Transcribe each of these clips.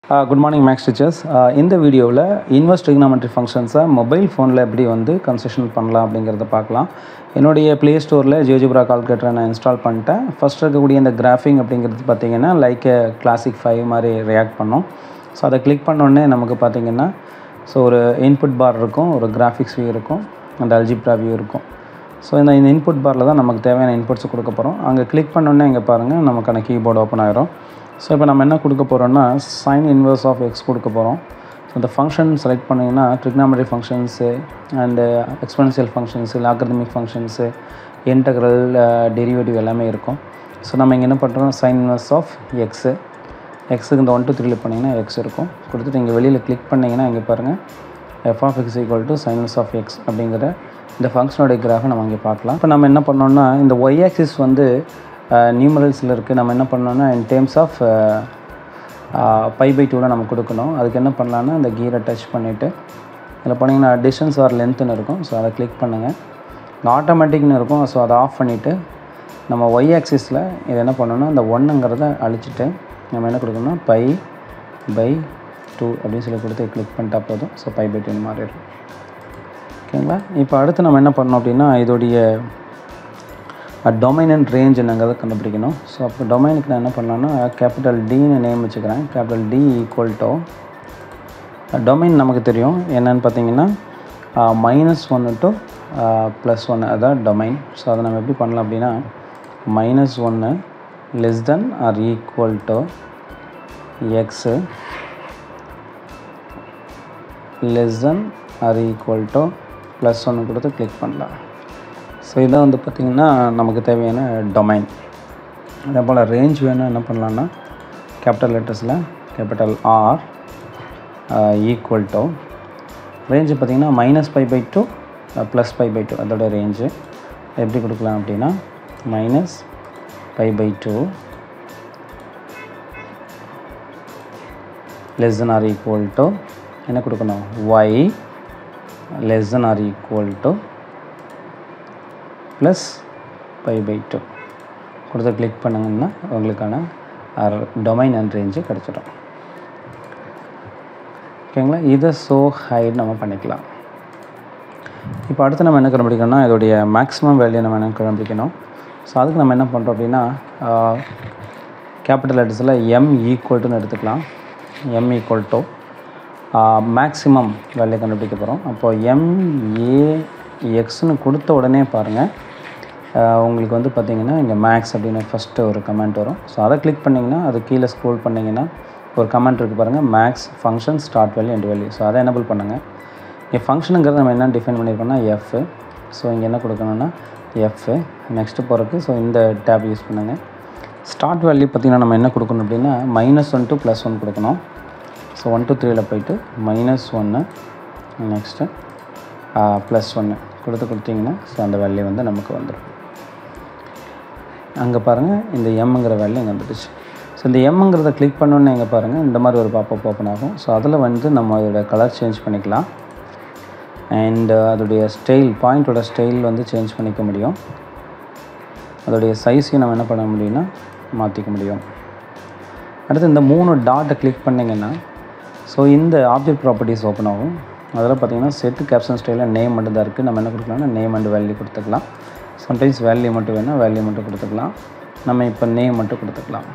Good morning maths teachers. இந்த வீடியோவில் inverse trigonometry ஃபங்க்ஷன்ஸை mobile ஃபோனில் எப்படி கன்ஸ்ட்ரக்ஷன் பண்ணலாம் அப்படிங்கிறத பார்க்கலாம். என்னுடைய ப்ளே ஸ்டோரில் ஜியோஜிப்ரா கால்குலேட்டரை நான் இன்ஸ்டால் பண்ணிட்டேன். ஃபஸ்ட் இருக்கக்கூடிய இந்த கிராஃபிங் அப்படிங்கிறது பார்த்திங்கன்னா லைக் கிளாசிக் 5 மாதிரி ரியாக்ட் பண்ணோம். ஸோ அதை கிளிக் பண்ணோடனே நமக்கு பார்த்திங்கன்னா ஒரு இன்புட் பார் இருக்கும், ஒரு கிராஃபிக்ஸ் வியூ இருக்கும், அந்த அல்ஜிப்ரா வியூ இருக்கும். ஸோ இந்த இன்புட் பாரில் தான் நமக்கு தேவையான இன்புட்ஸ் கொடுக்க போகிறோம். அங்கே கிளிக் பண்ணோடனே இங்கே பாருங்கள் நமக்கான கீபோர்டு ஓப்பன் ஆகிரும். ஸோ இப்போ நம்ம என்ன கொடுக்க போகிறோம்னா சைன் இன்வர்ஸ் ஆஃப் எக்ஸ் கொடுக்க போகிறோம். ஸோ இந்த ஃபங்க்ஷன் செலக்ட் பண்ணிங்கன்னா trigonometry functions and exponential functions, logarithmic functions, integral, derivative எல்லாமே இருக்கும். ஸோ நம்ம இங்கே என்ன பண்ணுறோம், சைன் இன்வர்ஸ் ஆஃப் எக்ஸுக்கு இந்த 1 to 3 பண்ணிங்கன்னா எக்ஸ் இருக்கும். கொடுத்துட்டு இங்கே வெளியில் கிளிக் பண்ணிங்கன்னா இங்கே பாருங்கள் F of X equal to sine inverse of X அப்படிங்கிற இந்த ஃபங்க்ஷனோடைய கிராஃபை நம்ம இங்கே பார்க்கலாம். இப்போ நம்ம என்ன பண்ணோம்னா இந்த ஒய் ஆக்சிஸ் நியூமரல்ஸில் இருக்குது. நம்ம என்ன பண்ணோம்னா இன் டேர்ம்ஸ் ஆஃப் π/2 நம்ம கொடுக்கணும். அதுக்கு என்ன பண்ணலான்னா இந்த கீரை டச் பண்ணிவிட்டு இதில் பண்ணிங்கன்னா டிஸ்டன்ஸ் ஆர் லென்த்துன்னு இருக்கும். ஸோ அதை கிளிக் பண்ணுங்கள். இந்த ஆட்டோமேட்டிக்னு இருக்கும். ஸோ அதை ஆஃப் பண்ணிவிட்டு நம்ம ஒய் ஆக்சிஸில் இது என்ன பண்ணோன்னா இந்த 1ங்கிறத அழிச்சிட்டு நம்ம என்ன கொடுக்கணும்னா π/2 அப்படின்னு சொல்லி கொடுத்து கிளிக் பண்ணிட்டா போதும். ஸோ π/2 மாறிடும். ஓகேங்களா? இப்போ அடுத்து நம்ம என்ன பண்ணோம் அப்படின்னா இதோடைய டொமைன் அண்ட் ரேஞ்ச் என்னங்கிறத கண்டுபிடிக்கணும். ஸோ அப்போ டொமைனுக்கு நான் என்ன பண்ணலான்னா கேபிட்டல் டின்னு நேம் வச்சுக்கிறேன். Capital T equal to domain நமக்கு தெரியும் என்னென்னு பார்த்தீங்கன்னா -1 to +1 அதான் டொமைன். ஸோ அதை நம்ம எப்படி பண்ணலாம் அப்படின்னா -1 less than R equal to X less than R equal to +1 கொடுத்து கிளிக் பண்ணலாம். ஸோ இதான் பார்த்திங்கன்னா நமக்கு தேவையான டொமைன். அதே போல் ரேஞ்ச் வேணும் என்ன பண்ணலான்னா கேபிட்டல் லெட்டர்ஸில் capital R equal to range பார்த்திங்கன்னா -π/2 +π/2 அதோட ரேஞ்சு எப்படி கொடுக்கலாம் அப்படின்னா -π/2 less than R equal to என்ன கொடுக்கணும் y less than R equal to +π/2 கொடுத்து கிளிக் பண்ணுங்கன்னா உங்களுக்கான டொமைன் அண்ட் ரேஞ்சு கிடச்சிடும். ஓகேங்களா? இதை ஹைட் நம்ம பண்ணிக்கலாம். இப்போ அடுத்து நம்ம என்ன கண்டுபிடிக்கணும்னா இதோடைய மேக்ஸிமம் வேல்யூ நம்ம என்ன கண்டுபிடிக்கணும். ஸோ அதுக்கு நம்ம என்ன பண்ணுறோம் அப்படின்னா கேபிட்டல் லெட்டர்ஸில் m ஈக்குவல்ட்டுன்னு எடுத்துக்கலாம். m equal to maximum value கண்டுபிடிக்க போகிறோம். அப்போது MAXன்னு கொடுத்த உடனே பாருங்கள் உங்களுக்கு பார்த்திங்கன்னா இங்கே மேக்ஸ் அப்படின்னு ஃபஸ்ட்டு ஒரு கமெண்ட் வரும். ஸோ அதை கிளிக் பண்ணிங்கன்னா அது கீழே ஸ்க்ரோல் பண்ணிங்கன்னா ஒரு கமெண்ட் இருக்குது பாருங்கள், maths function start value end value. So அதை எனபிள் பண்ணுங்கள். இங்கே ஃபங்க்ஷனுங்கிறது நம்ம என்ன டிஃபைன் பண்ணியிருக்கோம்னா எஃப். ஸோ இங்கே என்ன கொடுக்கணும்னா எஃப் நெக்ஸ்ட்டு போகிறதுக்கு இந்த டேப் யூஸ் பண்ணுங்கள். ஸ்டார்ட் வேல்யூ பார்த்திங்கன்னா நம்ம என்ன கொடுக்கணும் அப்படின்னா -1 to +1 கொடுக்கணும். ஸோ 1 to 3 போய்ட்டு -1 நெக்ஸ்ட்டு +1 கொடுத்தீங்கன்னா ஸோ அந்த வேல்யூ நமக்கு வந்துடும். அங்கே பாருங்கள் இந்த எம்ங்கிற வேல்யூ இங்கே வந்துடுச்சு. ஸோ இந்த எம்ங்கிறத கிளிக் பண்ணோன்னே இங்கே பாருங்கள் இந்த மாதிரி ஒரு பாப்பப் ஓப்பன் ஆகும். ஸோ அதில் நம்ம அதோடய கலர் சேஞ்ச் பண்ணிக்கலாம். அண்டு அதோடைய ஸ்டைல் பாயிண்ட்டோட ஸ்டைல் சேஞ்ச் பண்ணிக்க முடியும். அதோடைய சைஸையும் நம்ம என்ன பண்ண முடியும்னா மாற்றிக்க முடியும். அடுத்து இந்த 3 டாட்டை கிளிக் பண்ணிங்கன்னா ஸோ இந்த ஆப்ஜெக்ட் ப்ராப்பர்ட்டிஸ் ஓப்பன் ஆகும். அதில் பார்த்திங்கன்னா செட்டு கேப்ஷன் ஸ்டைலில் நேம் மட்டும் தான் இருக்குது. நம்ம என்ன கொடுக்கலாம்னா நேம் அண்ட் வேல்யூ கொடுத்துக்கலாம். சம்டைம்ஸ் வேல்யூ மட்டும் வேணால் வேல்யூ மட்டும் கொடுத்துக்கலாம். நம்ம இப்போ நேம் மட்டும் கொடுத்துக்கலாம்.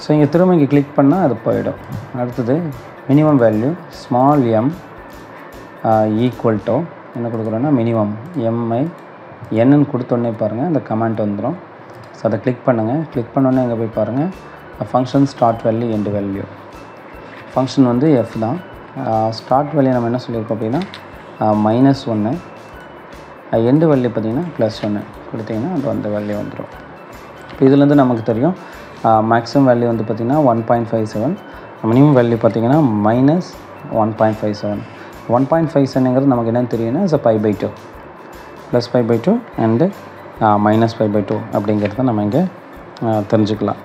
ஸோ இங்கே திரும்ப இங்கே கிளிக் பண்ணால் அது போயிடும். அடுத்தது minimum value small M equal to என்ன கொடுக்குறோன்னா மினிமம் எம்ஐ என்னன்னு கொடுத்தோடனே பாருங்கள் இந்த கமெண்ட் வந்துடும். ஸோ அதை கிளிக் பண்ணுங்கள். கிளிக் பண்ணோன்னே இங்கே போய் பாருங்கள் function start value end value. Function F தான். ஸ்டார்ட் வேல்யூ நம்ம என்ன சொல்லியிருக்கோம் அப்படின்னா -1 எண்டு வேல்யூ பார்த்திங்கன்னா +1 கொடுத்திங்கன்னா அது அந்த வேல்யூ வந்துடும். இப்போ இதுலேருந்து நமக்கு தெரியும் மேக்ஸிமம் வேல்யூ பார்த்திங்கன்னா 1.57, மினிமம் வேல்யூ பார்த்திங்கன்னா -1.57. 1.57ங்கிறது நமக்கு என்னென்னு தெரியும்னா π/2 +π/2 அண்டு -π/2 அப்படிங்கிறத நம்ம இங்கே தெரிஞ்சுக்கலாம்.